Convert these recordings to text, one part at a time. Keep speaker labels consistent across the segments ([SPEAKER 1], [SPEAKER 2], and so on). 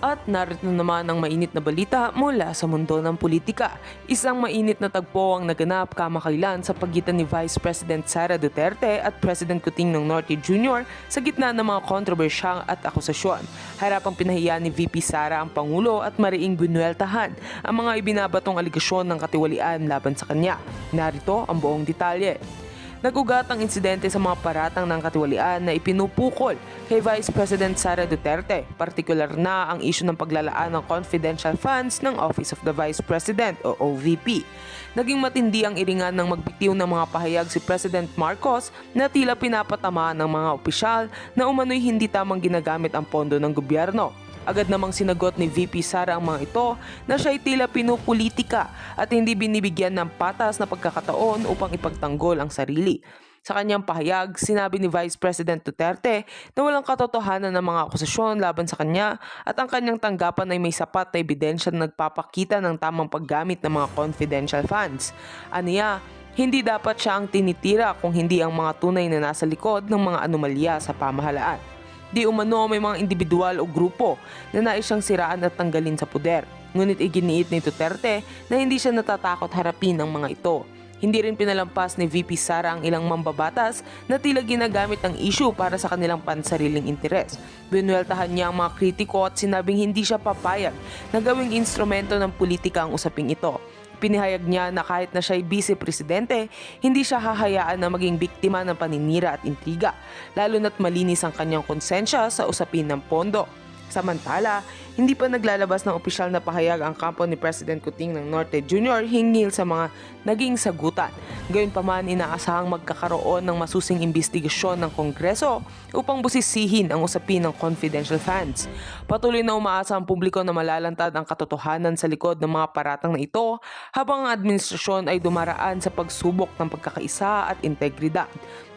[SPEAKER 1] At narito naman ang mainit na balita mula sa mundo ng politika. Isang mainit na tagpo ang naganap kamakailan sa pagitan ni Vice President Sara Duterte at President Kuting ng Norte Jr. sa gitna ng mga kontrobersyang at akusasyon. Harapang pinahiya ni VP Sara ang Pangulo at mariing binueltahan ang mga ibinabatong aligasyon ng katiwalian laban sa kanya. Narito ang buong detalye. Nagugat ang insidente sa mga paratang ng katiwalian na ipinupukol kay Vice President Sara Duterte, partikular na ang isyu ng paglalaan ng confidential funds ng Office of the Vice President o OVP. Naging matindi ang iringan ng magbitiw ng mga pahayag si President Marcos na tila pinapatama ng mga opisyal na umano'y hindi tamang ginagamit ang pondo ng gobyerno. Agad namang sinagot ni VP Sara ang mga ito na siya'y tila pinupolitika at hindi binibigyan ng patas na pagkakataon upang ipagtanggol ang sarili. Sa kanyang pahayag, sinabi ni Vice President Duterte na walang katotohanan ng mga akusasyon laban sa kanya at ang kanyang tanggapan ay may sapat na ebidensya na nagpapakita ng tamang paggamit ng mga confidential funds. Aniya, hindi dapat siya ang tinitira kung hindi ang mga tunay na nasa likod ng mga anomalya sa pamahalaan. Di umano may mga individual o grupo na nais siyang siraan at tanggalin sa puder. Ngunit iginiit ni Duterte na hindi siya natatakot harapin ang mga ito. Hindi rin pinalampas ni VP Sara ang ilang mambabatas na tila ginagamit ang issue para sa kanilang pansariling interes. Binueltahan niya ang mga kritiko at sinabing hindi siya papayag na gawing instrumento ng politika ang usaping ito. Pinahayag niya na kahit na siya'y vice-presidente, hindi siya hahayaan na maging biktima ng paninira at intriga, lalo na't malinis ang kanyang konsensya sa usapin ng pondo. Samantala, hindi pa naglalabas ng opisyal na pahayag ang kampo ni President Kuting ng Norte Jr. hinggil sa mga naging sagutan. Gayunpaman, inaasahang magkakaroon ng masusing imbestigasyon ng Kongreso upang busisihin ang usapin ng confidential funds. Patuloy na umaasa ang publiko na malalantad ang katotohanan sa likod ng mga paratang na ito habang ang administrasyon ay dumaraan sa pagsubok ng pagkakaisa at integridad.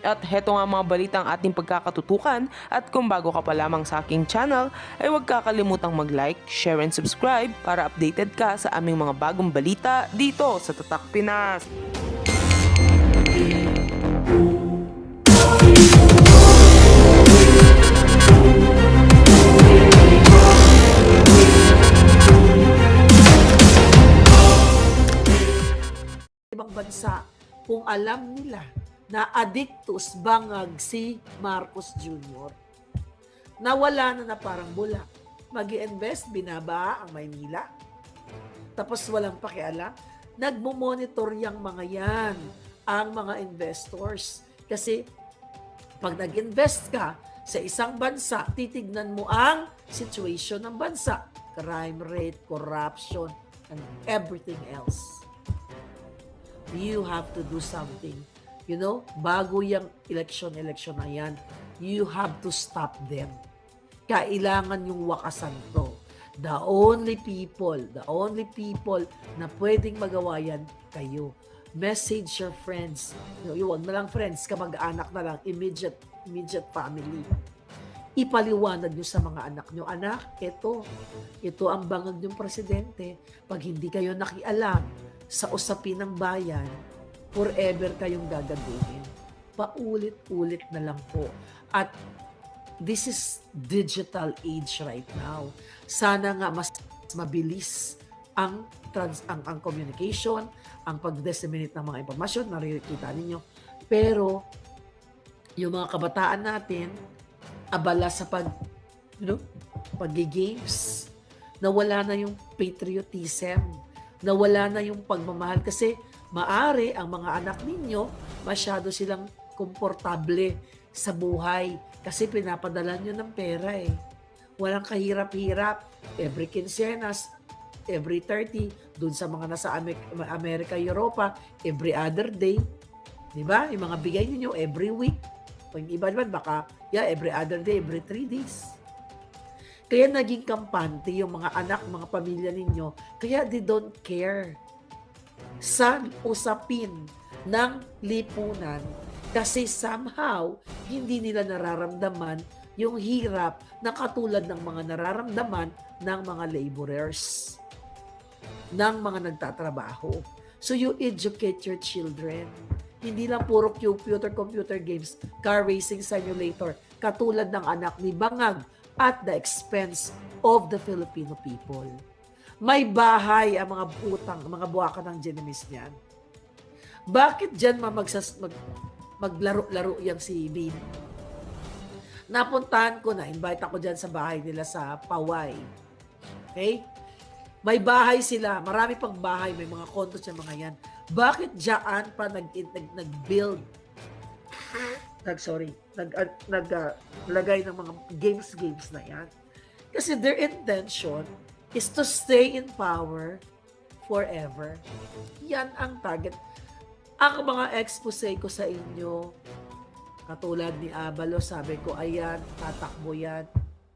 [SPEAKER 1] At heto nga mga balitang ating pagkakatutukan at kung bago ka pa lamang sa aking channel ay huwag kakalimutang mag-like, share and subscribe para updated ka sa aming mga bagong balita dito sa Tatak Pinas.
[SPEAKER 2] Ibang bansa kung alam nila na addictus bangag si Marcos Jr. Nawala na parang bulak. Mag-i-invest, binaba ang Maynila. Tapos walang pakialam. Nagmo-monitor yung mga yan, ang mga investors. Kasi pag nag-invest ka sa isang bansa, titignan mo ang situation ng bansa. Crime rate, corruption, and everything else. You have to do something. You know, bago yung election na yan, you have to stop them. Kailangan yung wakasan to. The only people na pwedeng magawa yan, kayo. Message your friends. Huwag na lang friends, kamag-anak na lang, immediate family. Ipaliwanag nyo sa mga anak nyo, anak, ito ang bangag ng presidente. Pag hindi kayo nakialam sa usapin ng bayan, forever kayong gagaduhin. Paulit-ulit na lang po. At this is digital age right now. Sana nga mas mabilis ang communication, ang pag-disseminate ng mga impormasyon, nakikita ninyo. Pero yung mga kabataan natin, abala sa pag-games, nawala na yung patriotism, nawala na yung pagmamahal kasi maari ang mga anak ninyo masyado silang komportable sa buhay kasi pinapadala nyo ng pera eh. Walang kahirap-hirap. Every quincenas, every 30, dun sa mga nasa Amerika, Europa, every other day. Diba? Yung mga bigay ninyo every week. Kung iba naman, baka every other day, every 3 days. Kaya naging kampante yung mga anak, mga pamilya ninyo. Kaya they don't care sa usapin ng lipunan kasi somehow hindi nila nararamdaman yung hirap na katulad ng mga nararamdaman ng mga laborers, ng mga nagtatrabaho. So you educate your children. Hindi lang puro computer games, car racing simulator, katulad ng anak ni Bangag at the expense of the Filipino people. May bahay ang mga utang, mga buwaka ng Genovese niyan. Bakit dyan maglaro-laro yang si Bin? Napuntahan ko na, invite ako dyan sa bahay nila sa Paway. Okay? May bahay sila, marami pang bahay, may mga kontos yung mga yan. Bakit dyan pa nag-build, naglagay ng mga games na yan? Kasi their intention is to stay in power forever. Yan ang target. Ang mga expose ko sa inyo, katulad ni Abalo, sabi ko, ayan, tatakbo yan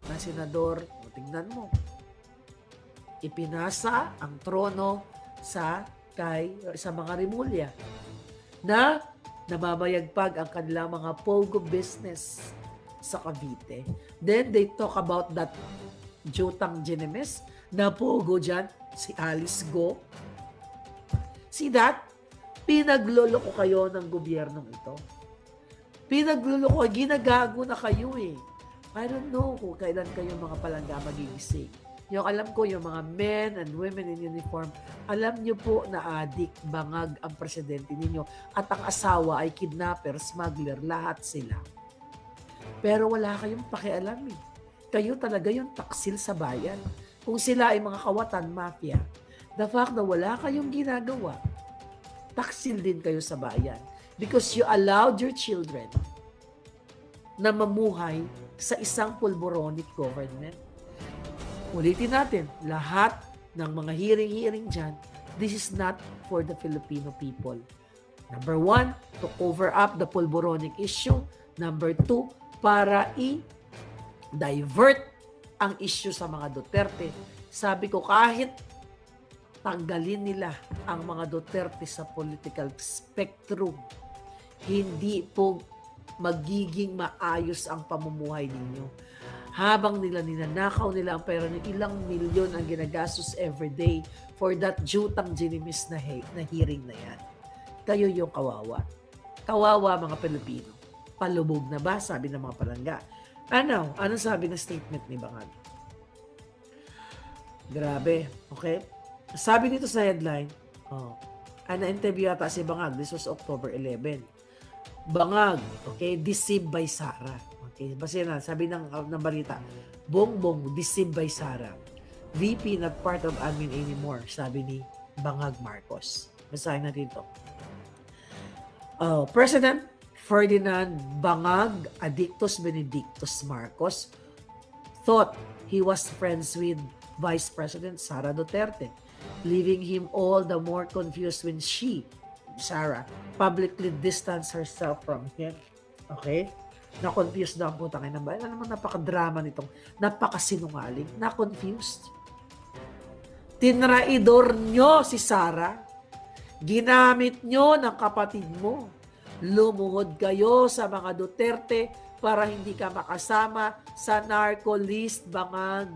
[SPEAKER 2] na senador. O, tingnan mo. Ipinasa ang trono sa mga Rimulya na namamayagpag ang kanilang mga pogo business sa Cavite. Then they talk about that Jutang Genovese na pogo dyan, si Alice Go. See that? Pinagluloko kayo ng gobyernong ito. Pinagluloko, ginagago na kayo eh. I don't know kung kailan kayo mga palangga magigising. Yung alam ko, yung mga men and women in uniform, alam nyo po na adik, bangag ang presidente ninyo at ang asawa ay kidnapper, smuggler, lahat sila. Pero wala kayong pakialam eh. Kayo talaga yung taksil sa bayan. Kung sila ay mga kawatan, mafia, the fact na wala kayong ginagawa, taksil din kayo sa bayan because you allowed your children na mamuhay sa isang pulboronic government. Ulitin natin, lahat ng mga hearing dyan, this is not for the Filipino people. Number 1, to cover up the pulboronic issue. Number 2, para i-divert ang issue sa mga Duterte. Sabi ko, kahit tanggalin nila ang mga Duterte sa political spectrum, hindi po magiging maayos ang pamumuhay ninyo. Habang ninanakaw nila ang pera ng ilang milyon ang ginagastos everyday for that Jutang Genovese na hearing na yan. Kayo yung kawawa. Kawawa mga Pilipino. Palubog na ba? Sabi ng mga palangga. Ano sabi ng statement ni Bangag? Grabe. Okay? Sabi dito sa headline, na-interview ata si Bangag. This was October 11. Bangag, okay, deceived by Sara. Okay, basta na, sabi ng balita, Bongbong deceived by Sara. VP not part of admin anymore, sabi ni Bangag Marcos. Basahin natin ito. President Ferdinand Bangag Adictus Benedictus Marcos thought he was friends with Vice President Sara Duterte, leaving him all the more confused when Sara, publicly distanced herself from him. Okay? Na-confused daw ang putang ina ba? Ano naman napaka-drama nitong napakasinungaling? Na-confused. Tinraidor nyo si Sara. Ginamit nyo ng kapatid mo. Lumuhod kayo sa mga Duterte para hindi ka makasama sa narco list, Bangag.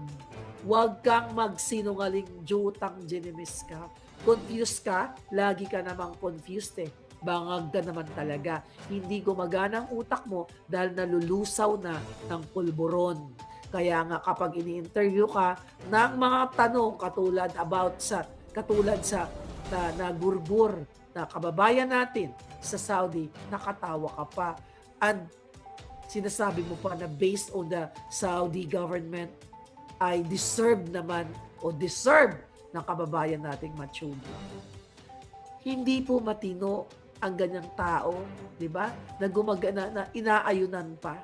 [SPEAKER 2] Huwag kang magsinungaling, Jutang Genovese ka. Confused ka, lagi ka namang confused eh. Bangag ka naman talaga. Hindi gumagana ang utak mo dahil nalulusaw na ng pulburon. Kaya nga kapag ini-interview ka ng mga tanong katulad sa nagurbur na kababayan natin sa Saudi, nakatawa ka pa. And sinasabi mo pa na based on the Saudi government ay deserve naman ng kababayan nating Machugi. Hindi po matino ang ganyang tao, di ba? Na inaayunan pa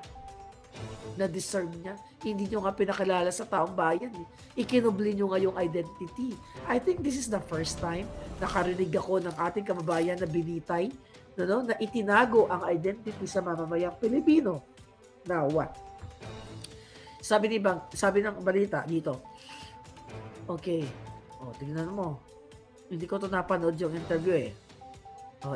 [SPEAKER 2] na deserve niya. Hindi nyo nga pinakilala sa taong bayan. Ikinubli nyo nga yung identity. I think this is the first time nakarinig ako ng ating kababayan na binitay, na itinago ang identity sa mamamayang Pilipino. Now, what? Sabi ng balita dito, okay, tingnan mo. Hindi ko ito napanood yung interview eh.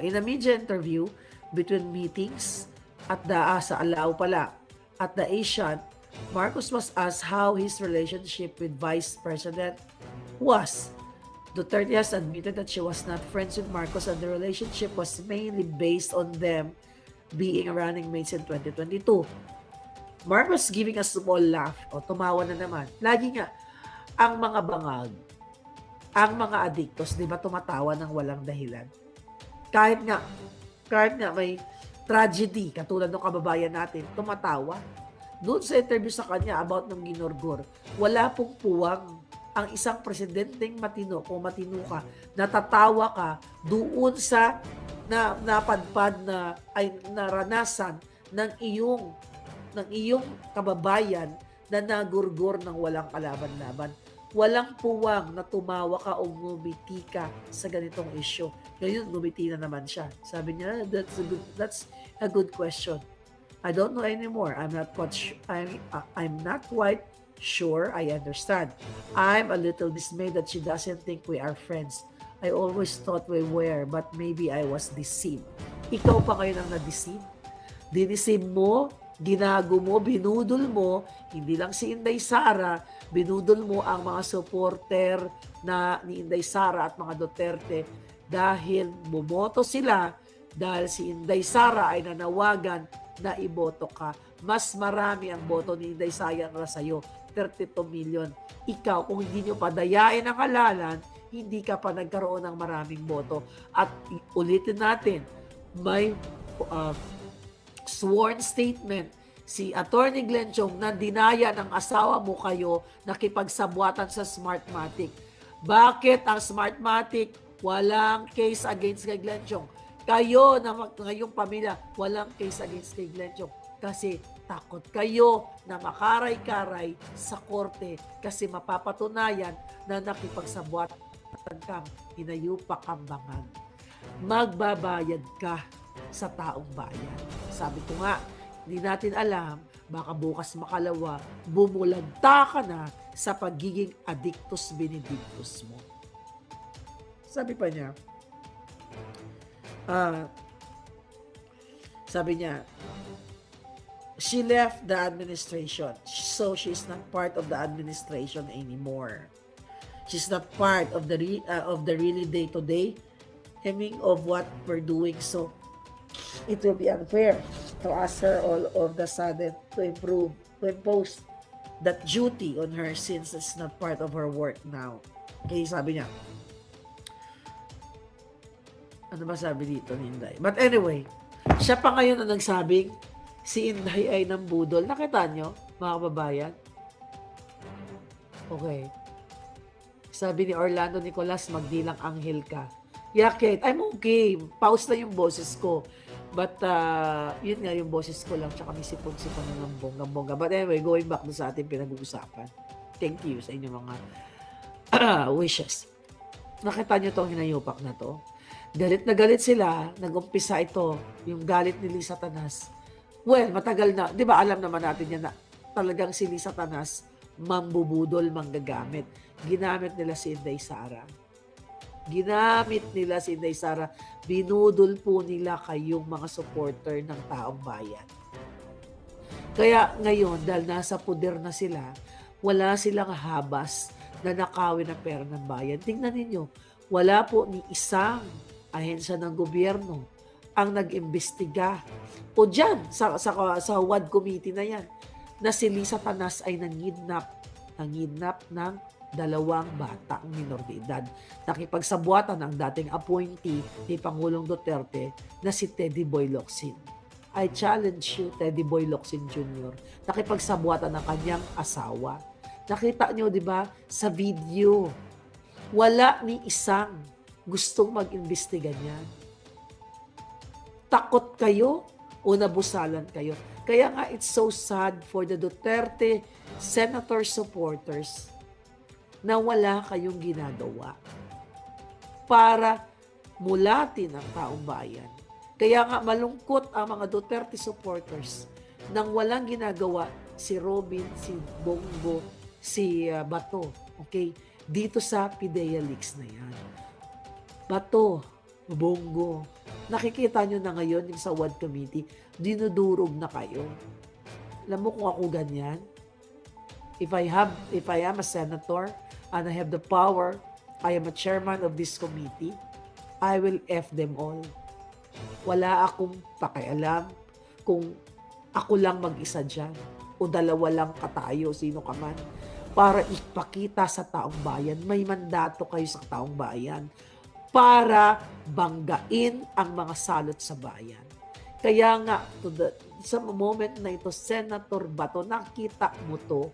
[SPEAKER 2] In a media interview between meetings at sa Alao pala, at the Asian, Marcos was asked how his relationship with Vice President was. Duterte has admitted that she was not friends with Marcos and the relationship was mainly based on them being running mates in 2022. Marcos giving a small laugh. Tumawa na naman. Lagi nga, ang mga bangag, ang mga adiktos, di ba tumatawa ng walang dahilan? Kahit nga may tragedy, katulad ng kababayan natin, tumatawa. Doon sa interview sa kanya about ng ginorgor, wala pong puwang ang isang presidenteng matino, kung matino ka, natatawa ka doon sa napadpad na ay naranasan ng iyong kababayan na nagurgor ng walang kalaban-laban. Walang puwang na tumawa ka o ngumiti ka sa ganitong issue. Ngayon, ngumiti na naman siya. Sabi niya, that's a good question. I don't know anymore. I'm not quite sure I understand. I'm a little dismayed that she doesn't think we are friends. I always thought we were, but maybe I was deceived. Ikaw pa ngayon ang na-deceive? Diniceive mo, ginago mo, binudol mo, hindi lang si Inday Sara, binudol mo ang mga supporter ni Inday Sara at mga Duterte dahil bumoto sila dahil si Inday Sara ay nanawagan na iboto ka. Mas marami ang boto ni Inday Sara sa'yo, 32 million. Ikaw, kung hindi nyo padayain ang halalan, hindi ka pa nagkaroon ng maraming boto. At ulitin natin, may sworn statement si Attorney Glenn Chong na dinaya ng asawa mo kayo nakipagsabwatan sa Smartmatic. Bakit ang Smartmatic walang case against kay Glenn Chong? Kayo na ngayong pamilya, walang case against kay Glenn Chong. Kasi takot kayo na makaray-karay sa korte kasi mapapatunayan na nakipagsabwatan kang hinayupak ang bangag. Magbabayad ka sa taong bayan. Sabi ko nga, hindi natin alam, baka bukas makalawa, bumulagta ka na sa pagiging addictus benedictus mo. Sabi pa niya, she left the administration, so she's not part of the administration anymore. She's not part of the really day-to-day hemming of what we're doing. So it will be unfair to ask her all of the sudden to impose that duty on her since it's not part of her work now. Okay, sabi niya. Ano ba sabi dito ni Inday? But anyway, siya pa ngayon ang nagsabing si Inday ay nambudol. Nakita nyo, mga kababayan? Okay. Sabi ni Orlando Nicolas, magdilang anghel ka. Yakit, I'm okay. Pause na yung boses ko. But, yun nga yung boses ko lang. Tsaka may sipon-sipon na ng bongga-bongga. But anyway, going back sa ating pinag-uusapan. Thank you sa inyong mga wishes. Nakita nyo itong hinayupak na to? Galit na galit sila. Nag-umpisa ito. Yung galit ni Lisa Tanas. Well, matagal na. Di ba alam naman natin yan na talagang si Lisa Tanas mambubudol, manggagamit. Ginamit nila si Inday Sara. Binudol po nila kayong mga supporter ng taong bayan. Kaya ngayon, dahil nasa puder na sila, wala silang habas na nakawin ang pera ng bayan. Tingnan ninyo, wala po ni isang ahensya ng gobyerno ang nag-imbestiga. O dyan, sa WAD committee na yan, na si Lisa Tanas ay nangidnap ng 2 batang minor de edad. Nakipagsabuatan ang dating appointee ni Pangulong Duterte na si Teddy Boy Locsin. I challenge you, Teddy Boy Locsin Jr. Nakipagsabuatan ng kanyang asawa. Nakita nyo, di ba, sa video, wala ni isang gustong mag-imbestiga niyan. Takot kayo o nabusalan kayo. Kaya nga, it's so sad for the Duterte senator supporters na wala kayong ginagawa para mulatin ang taong bayan. Kaya nga malungkot ang mga Duterte supporters nang walang ginagawa si Robin, si Bongo, si Bato. Okay? Dito sa PIDEA Leaks na yan. Bato, Bongo, nakikita nyo na ngayon yung sa WAD committee, dinudurog na kayo. Alam mo kung ako ganyan? If I am a senator and I have the power, I am a chairman of this committee, I will F them all. Wala akong pakialam kung ako lang mag-isa dyan o dalawa lang katayo, sino ka man. para ipakita sa taong bayan. May mandato kayo sa taong bayan para banggain ang mga salot sa bayan. Kaya nga, sa moment na ito, Senator Bato, nakita mo to,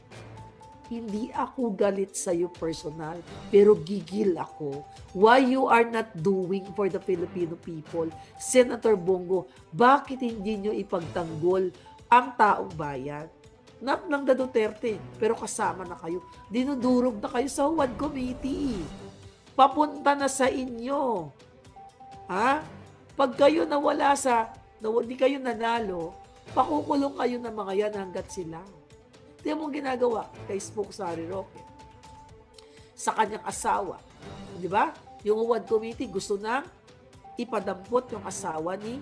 [SPEAKER 2] hindi ako galit sa iyo personal, pero gigil ako. Why you are not doing for the Filipino people? Senator Bongo, bakit hindi nyo ipagtanggol ang taong bayan? Not lang the Duterte, pero kasama na kayo. Dinudurog na kayo sa Huwad Committee. Papunta na sa inyo. Ha? Pag kayo nawala hindi kayo nanalo, pakukulong kayo ng mga yan hanggat sila. Tingnan mo ginagawa kay Spoke Sari Roque sa kanyang asawa. Di ba? Yung Huwad Committee gusto nang ipadampot yung asawa ni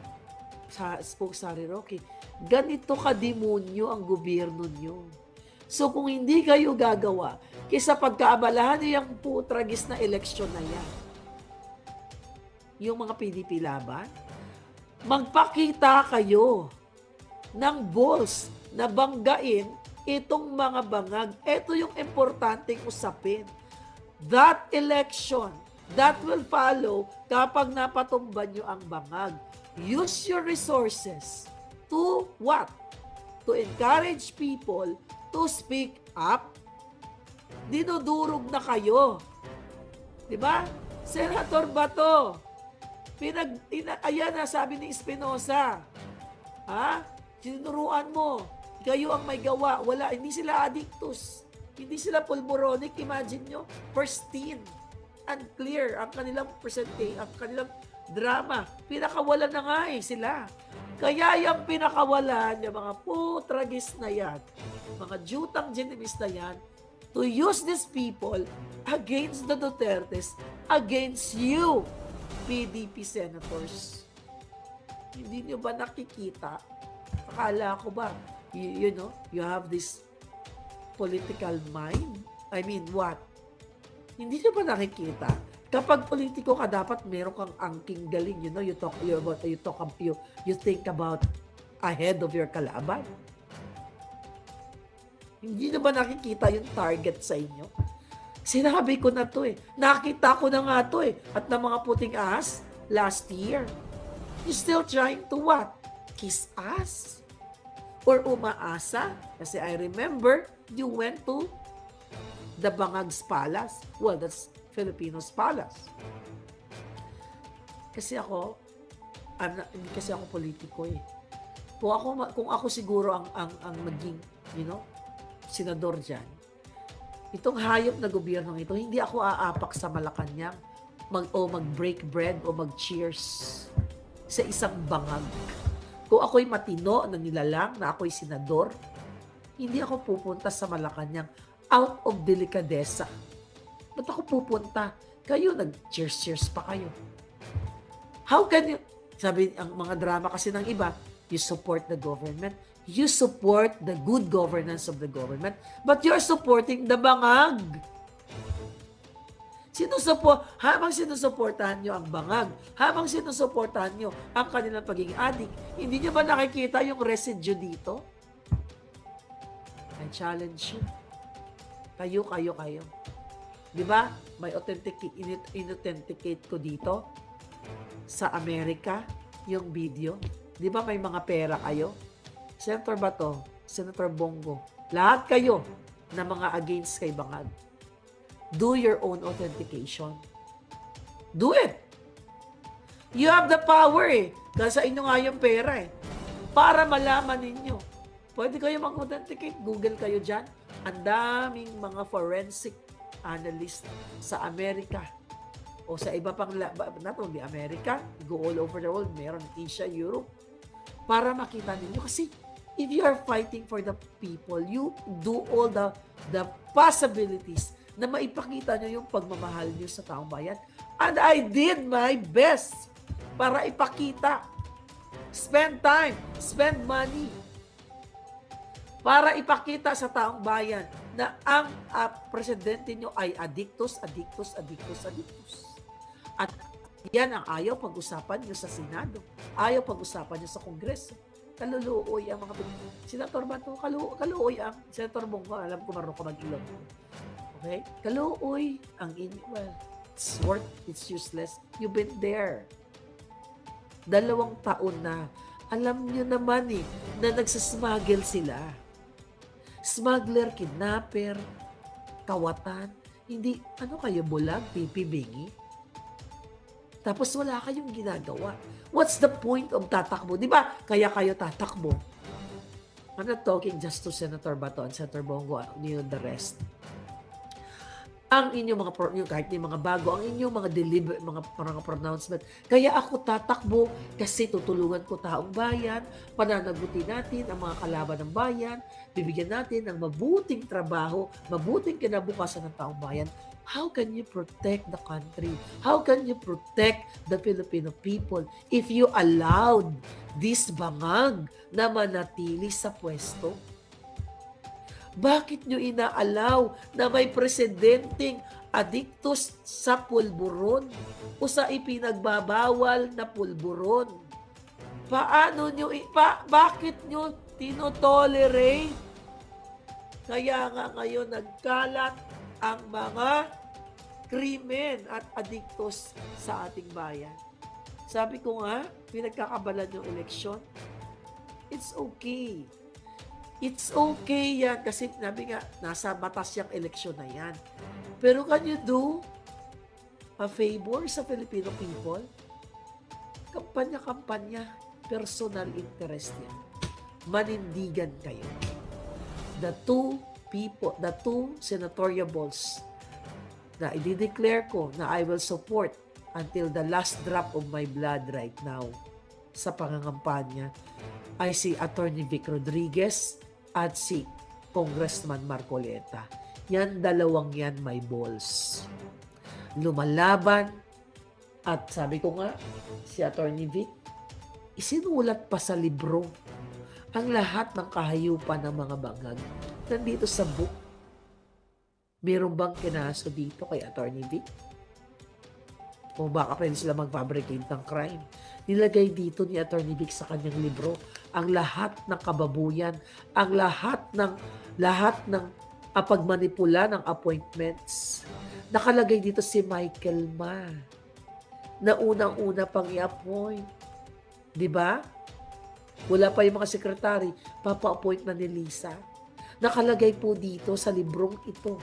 [SPEAKER 2] Spoke Sari Roque. Ganito kademonyo ang gobyerno nyo. So kung hindi kayo gagawa, kaysa pagkaabalahan nyo yung putragis na eleksyon na yan, yung mga PDP laban, magpakita kayo ng balls na banggain itong mga bangag. Ito yung importanteng usapin. That election, that will follow kapag napatumban nyo ang bangag. Use your resources to what? To encourage people to speak up. Dinudurog na kayo. Diba? Senator Bato, ayan na sabi ni Espinosa. Ha? Sinuruan mo. Kayo ang may gawa. Wala, hindi sila addictus. Hindi sila pulboronic. Imagine nyo, pristine and clear ang kanilang ang kanilang drama. Pinakawalan na nga sila. Kaya yung pinakawalan, yung mga putragis na yan, mga jutang genimis na yan, to use these people against the Dutertes, against you, PDP senators. Hindi nyo ba nakikita? Akala ko ba, you know, you have this political mind? I mean, what? Hindi nyo ba nakikita? Kapag politiko ka, dapat meron kang angking galing. You know, you think about ahead of your kalaban. Hindi nyo ba nakikita yung target sa inyo? Sinabi ko na to Nakita ko na nga to At ng mga puting ahas, last year. You still trying to what? Kiss us? Or umaasa? Kasi I remember, you went to the Bangag's Palace. Well, that's Filipinos Palace. Kasi ako, hindi kasi ako politiko Kung ako siguro ang maging, senador dyan, itong hayop na gobyernong ito, hindi ako aapak sa Malacanang mag-break bread o mag-cheers sa isang bangag. Kung ako'y matino na nilalang na ako'y senador, hindi ako pupunta sa Malacanang out of delicadeza. Ba't ako pupunta? Kayo, nag-cheers-cheers pa kayo. How can you, sabi ang mga drama kasi ng iba, you support the government, you support the good governance of the government, but you're supporting the bangag. Habang sinusuportahan nyo ang bangag, habang sinusuportahan nyo ang kanilang pagiging adik, hindi nyo ba nakikita yung residue dito? I challenge you. Kayo. Di ba? May in-authenticate ko dito sa Amerika yung video. Di ba may mga pera kayo? Senator Bato, Senator Bongo, lahat kayo na mga against kay Bangag. Do your own authentication. Do it. You have the power Kasi sa inyo nga yung pera Para malaman ninyo. Pwede kayo mag-authenticate. Google kayo dyan. Ang daming mga forensic analyst sa Amerika o sa iba pang, not only America, go all over the world, meron Asia, Europe, para makita ninyo. Kasi if you are fighting for the people, you do all the possibilities na maipakita nyo yung pagmamahal nyo sa taong bayan. And I did my best para ipakita. Spend time, spend money, para ipakita sa taong bayan na ang presidente nyo ay addictus. At yan ang ayaw pag-usapan nyo sa Senado. Ayaw pag-usapan nyo sa Kongreso. Kaluluoy ang mga Senator Bato, kaluluoy ang Senator Bongo. Alam ko marunong ka mag-ilog. Okay? Kaluoy ang inyo. Well, it's useless. You've been there. 2 taon na. Alam nyo naman na nagsasmuggle sila. Smuggler, kidnapper, kawatan. Hindi, ano kayo, bulag, pipi-bingi? Tapos wala kayong ginagawa. What's the point of tatakbo? Di ba? Kaya kayo tatakbo. I'm not talking just to Senator Bato and Senator Bongo, the rest. Ang inyong yung kahit yung mga bago, ang inyong mga pronouncement. Kaya ako tatakbo kasi tutulungan ko taong bayan, pananagutin natin ang mga kalaban ng bayan, bibigyan natin ng mabuting trabaho, mabuting kinabukasan ng taong bayan. How can you protect the country? How can you protect the Filipino people if you allowed this bangag na manatili sa pwesto? Bakit nyo inaalaw na may presidenteng adiktos sa pulburon o sa ipinagbabawal na pulburon? Bakit nyo tinotolerate? Kaya nga ngayon nagkalat ang mga krimen at adiktos sa ating bayan. Sabi ko nga, pinagkakabalan yung eleksyon. It's okay. It's okay yan kasi nabi nga, nasa batas yung eleksyon na yan. Pero can you do a favor sa Filipino people? Kampanya-kampanya, personal interest yan. Manindigan kayo. The two senatorial balls na i-declare ko na I will support until the last drop of my blood right now sa pangangampanya ay si Attorney Vic Rodriguez at si Congressman Marcoleta. Yan, dalawang yan may balls. Lumalaban at sabi ko nga, si Attorney Vic, isinulat pa sa libro ang lahat ng kahayupan ng mga bangag. Nandito sa book. Meron bang kinaso dito kay Attorney Vic? O baka pwede sila mag-fabricate ng crime. Nilagay dito ni Attorney Vic sa kanyang libro ang lahat ng kababuyan, ang lahat ng pagmanipula ng appointments. Nakalagay dito si Michael Ma na unang-una pang i-appoint. Di ba? Wala pa yung mga sekretary, papa-appoint na ni Lisa. Nakalagay po dito sa librong ito.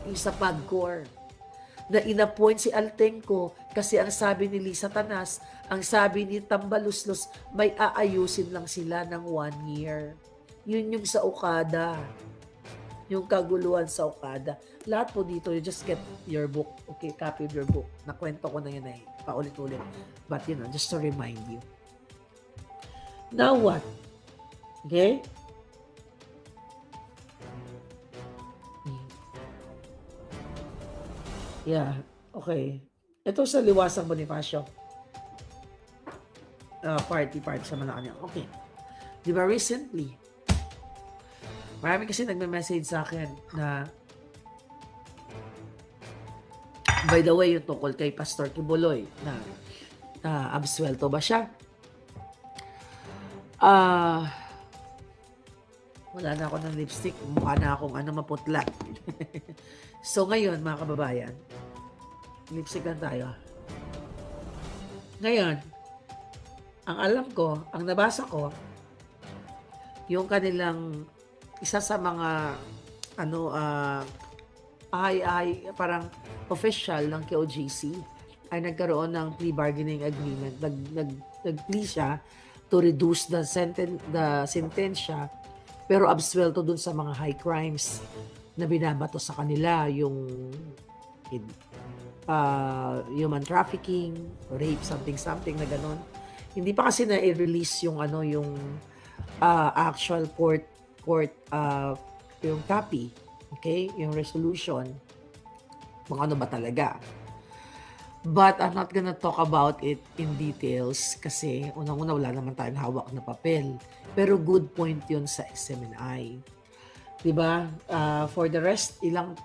[SPEAKER 2] Yung sa PAGCOR. Na inappoint si Altenco kasi ang sabi ni Lisa Tanas, ang sabi ni Tambaluslos, may aayusin lang sila ng 1 year. Yun yung sa Okada. Yung kaguluhan sa Okada. Lahat po dito, you just get your book. Okay, copy of your book. Nakwento ko na yun ay paulit-ulit. But just to remind you. Now what? Okay? Yeah, okay. Ito sa Liwasang Bonifacio. Party sa Malacanang. Okay. Di ba recently, marami kasi nagme-message sa akin na by the way, yung tungkol kay Pastor Kibuloy na absuelto ba siya? Wala na ako ng lipstick. Mukha na akong maputla. So ngayon, mga kababayan, lipstick lang tayo. Ngayon, ang alam ko, ang nabasa ko, yung kanilang isa sa mga parang official ng KOJC ay nagkaroon ng plea bargaining agreement. Nag-plea siya to reduce the sentensya pero absuelto dun sa mga high crimes na binabato sa kanila, yung human trafficking, rape, something na ganon. Hindi pa kasi na-release yung actual court yung copy, okay, yung resolution, kung ano ba talaga. But I'm not gonna talk about it in details kasi unang-una wala naman tayong hawak na papel. Pero good point yun sa SMNI. Diba? For the rest, ilang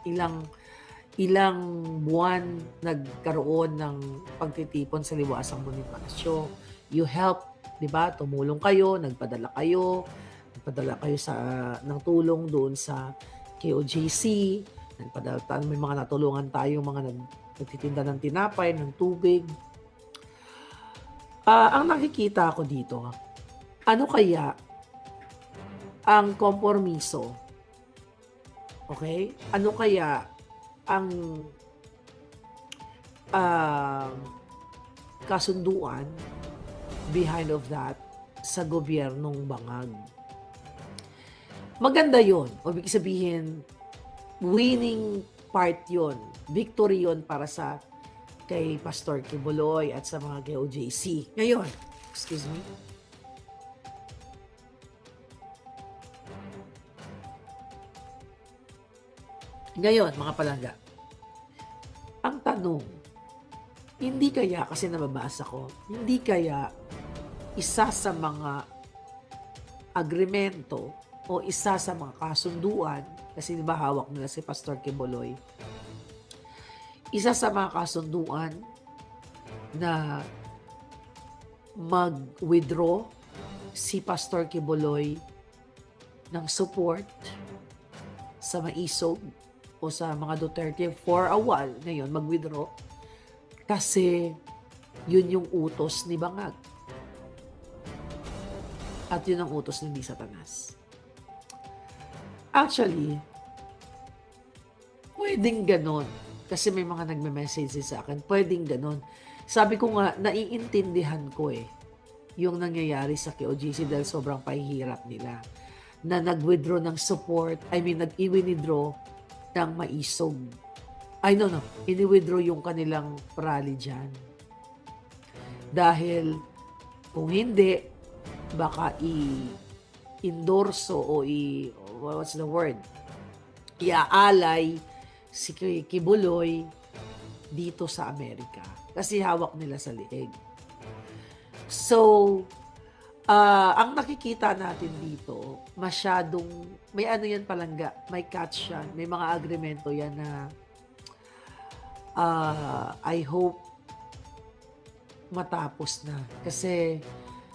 [SPEAKER 2] buwan nagkaroon ng pagtitipon sa Liwasang Bonifacio. You help, diba? Tumulong kayo, nagpadala kayo ng tulong doon sa KOJC, nagpadalatan, may mga natulungan tayo, mga nagtitinda ng tinapay, ng tubig. Ang nakikita ko dito, ano kaya ang kompromiso? Okay? Ano kaya ang kasunduan behind of that sa gobyernong Bangag? Maganda yon. O ibig sabihin, winning part yon. Victory yon para sa kay Pastor Kibuloy at sa mga KOJC. Ngayon, excuse me. Ngayon, mga palangga, ang tanong, hindi kaya, kasi nababasa ko, hindi kaya isa sa mga agreemento o isa sa mga kasunduan, kasi diba hawak nila si Pastor Kibuloy, isa sa mga kasunduan na mag-withdraw si Pastor Kibuloy ng support sa maisog o sa mga Duterte for a while, ngayon mag-withdraw kasi yun yung utos ni Bangag at yun ang utos ni Satanas. Actually, pwedeng ganon. Kasi may mga nagme-message sa akin, pwedeng ganon. Sabi ko nga, naiintindihan ko yung nangyayari sa KOJC dahil sobrang pahihirap nila na nag-withdraw ng support, nag-i-withdraw ng maisog. Ini-withdraw yung kanilang rally dyan. Dahil kung hindi, baka i-endorso o what's the word? Iaalay si Kibuloy dito sa Amerika. Kasi hawak nila sa liig. So, ang nakikita natin dito, masyadong, may ano yan palangga, may catch yan, may mga agreemento yan na I hope matapos na. Kasi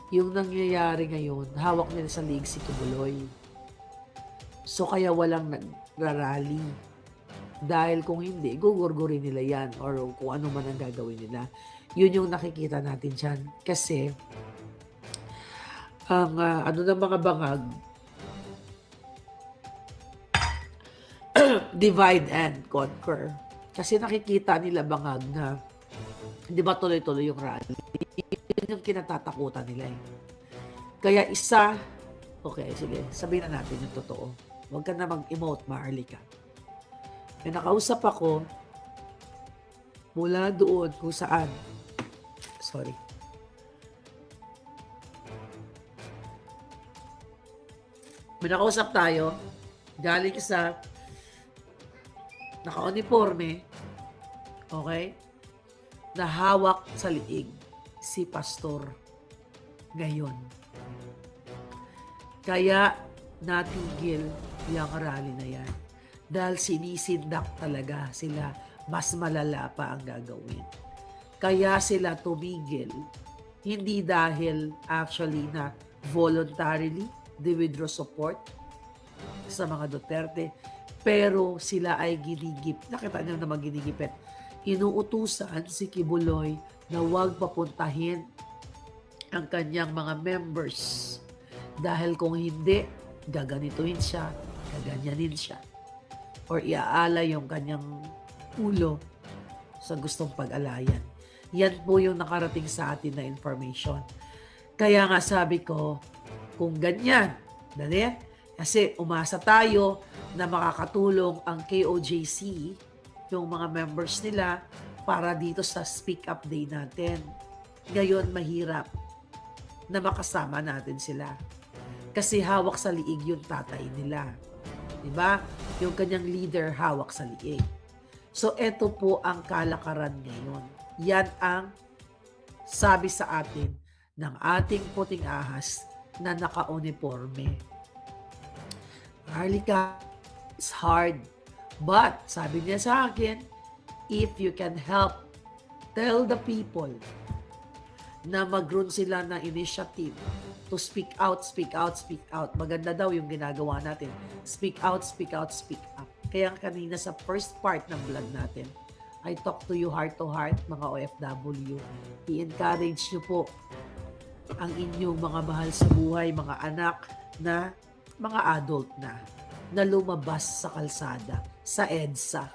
[SPEAKER 2] yung nangyayari ngayon, hawak nila sa liig si Kibuloy. So, kaya walang nagrarally. Dahil kung hindi, gugurgurin nila yan or kung ano man ang gagawin nila. Yun yung nakikita natin dyan. Kasi, ang ng mga Bangag, divide and conquer. Kasi nakikita nila Bangag na, di ba tuloy-tuloy yung rally? Yun yung kinatatakutan nila . Kaya okay, sige, sabihin na natin yung totoo. Huwag ka na mag-emote, Maharlika. May nakausap ako mula doon kung saan. Sorry. May nakausap tayo galing sa naka-uniforme, okay, na hawak sa liig si Pastor ngayon. Kaya natigil yung rally na yan. Dahil sinisindak talaga sila, mas malala pa ang gagawin. Kaya sila tumigil, hindi dahil actually na voluntarily they withdraw support sa mga Duterte, pero sila ay ginigip. Nakita niyo naman ginigipit. Inuutusan si Kibuloy na huwag papuntahin ang kanyang mga members. Dahil kung hindi, gaganituhin siya, gaganyanin siya. Or iaala yung kanyang ulo sa gustong pag-alayan. Yan po yung nakarating sa atin na information. Kaya nga sabi ko, kung ganyan, dali, kasi umasa tayo na makakatulong ang KOJC, yung mga members nila, para dito sa Speak Up Day natin. Ngayon, mahirap na makasama natin sila. Kasi hawak sa liig yung tatay nila. Diba? Yung kanyang leader hawak sa liig. So, eto po ang kalakaran ngayon. Yan ang sabi sa atin ng ating puting ahas na naka-uniforme. Harlika, it's hard. But, sabi niya sa akin, if you can help, tell the people na mag-run sila ng initiative to speak out, speak out, speak out. Maganda daw yung ginagawa natin. Speak out, speak out, speak up. Kaya kanina sa first part ng vlog natin, I talk to you heart to heart, mga OFW. I-encourage nyo po ang inyong mga mahal sa buhay, mga anak na mga adult na lumabas sa kalsada, sa EDSA.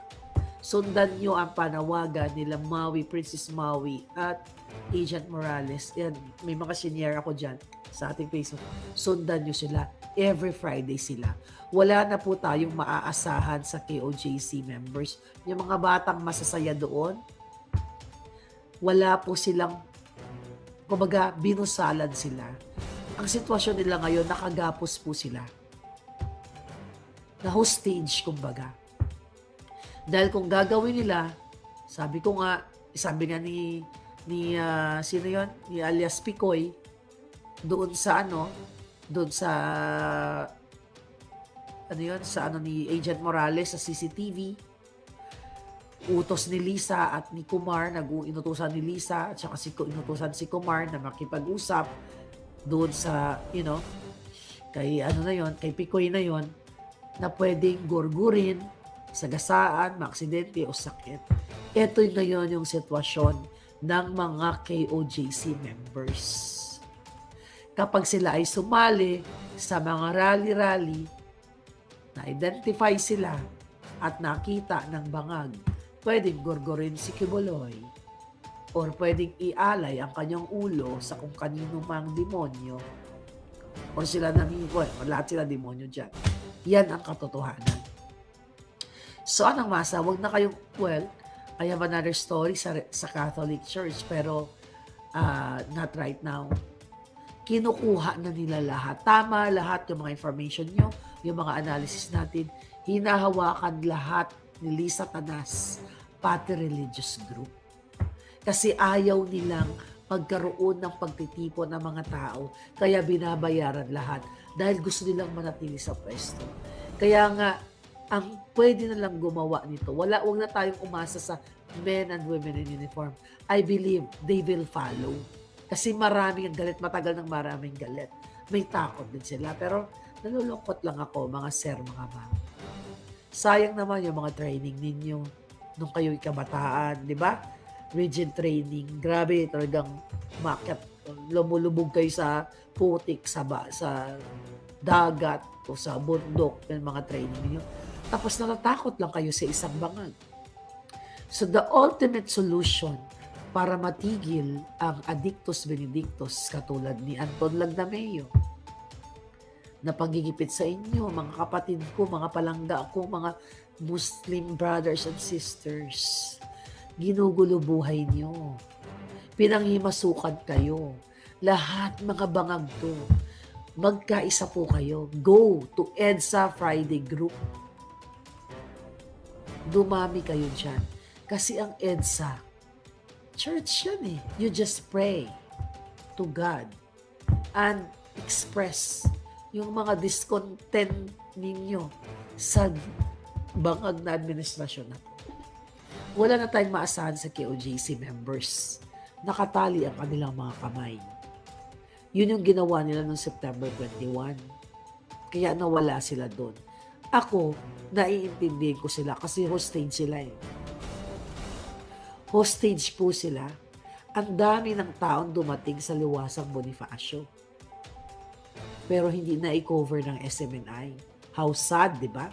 [SPEAKER 2] Sundan nyo ang panawagan nila Maui, Princess Maui at Agent Morales. Yan, may mga senior ako dyan sa ating Facebook. Sundan nyo sila. Every Friday sila. Wala na po tayong maaasahan sa KOJC members. Yung mga batang masasaya doon, wala po silang, kumbaga, binusalan sila. Ang sitwasyon nila ngayon, nakagapos po sila. Na-hostage, kumbaga. Dahil kung gagawin nila, sabi nga ni sino yon? Ni alias Picoy, doon sa ni Agent Morales sa CCTV, utos ni Lisa at ni Kumar, inutusan ni Lisa at saka inutusan si Kumar na makipag-usap doon sa, kay kay Picoy na yon, na pwedeng gurgurin, sagasaan, maaksidente o sakit. Ito ngayon yung sitwasyon ng mga KOJC members. Kapag sila ay sumali sa mga rally-rally, na-identify sila at nakita ng bangag, pwedeng gurgurin si Kibuloy or pwedeng ialay ang kanyang ulo sa kung kanino mang demonyo or sila lahat sila demonyo dyan. Yan ang katotohanan. So anong masa? Huwag na kayong, I have another story sa Catholic Church pero not right now. Kinukuha na nila lahat. Tama lahat yung mga information nyo, yung mga analysis natin. Hinahawakan lahat ni Lisa Tanas, pati religious group. Kasi ayaw nilang magkaroon ng pagtitipon ng mga tao. Kaya binabayaran lahat. Dahil gusto nilang manatili sa pwesto. Kaya nga, ang pwede na lang gumawa nito, wag na tayong umasa sa men and women in uniform. I believe they will follow. Kasi maraming galit, matagal ng maraming galit. May takot din sila. Pero nalulungkot lang ako, mga sir, mga ma'am. Sayang naman yung mga training ninyo nung kayo'y kabataan, di ba? Rigid training. Grabe, talagang umakyat. Lumulubog kayo sa putik, sa dagat o sa bundok ng mga training ninyo. Tapos natatakot lang kayo sa isang bangag. So the ultimate solution para matigil ang Addictus Benedictus katulad ni Anton Lagdameo na pagigipit sa inyo, mga kapatid ko, mga palangga ko, mga Muslim brothers and sisters. Ginugulo buhay niyo. Pinanghimasukan kayo. Lahat mga bangag to. Magkaisa po kayo. Go to EDSA Friday group. Dumami kayo dyan. Kasi ang EDSA, church yan eh. You just pray to God and express yung mga discontent ninyo sa bangag na administrasyon na to. Wala na tayong maasahan sa KOJC members. Nakatali ang kanilang mga kamay. Yun yung ginawa nila noong September 21. Kaya nawala sila doon. Ako, naiintindihan ko sila kasi hostage sila eh. Hostage po sila. Ang dami ng taon dumating sa Liwasang Bonifacio. Pero hindi na i-cover ng SMNI. How sad, di ba?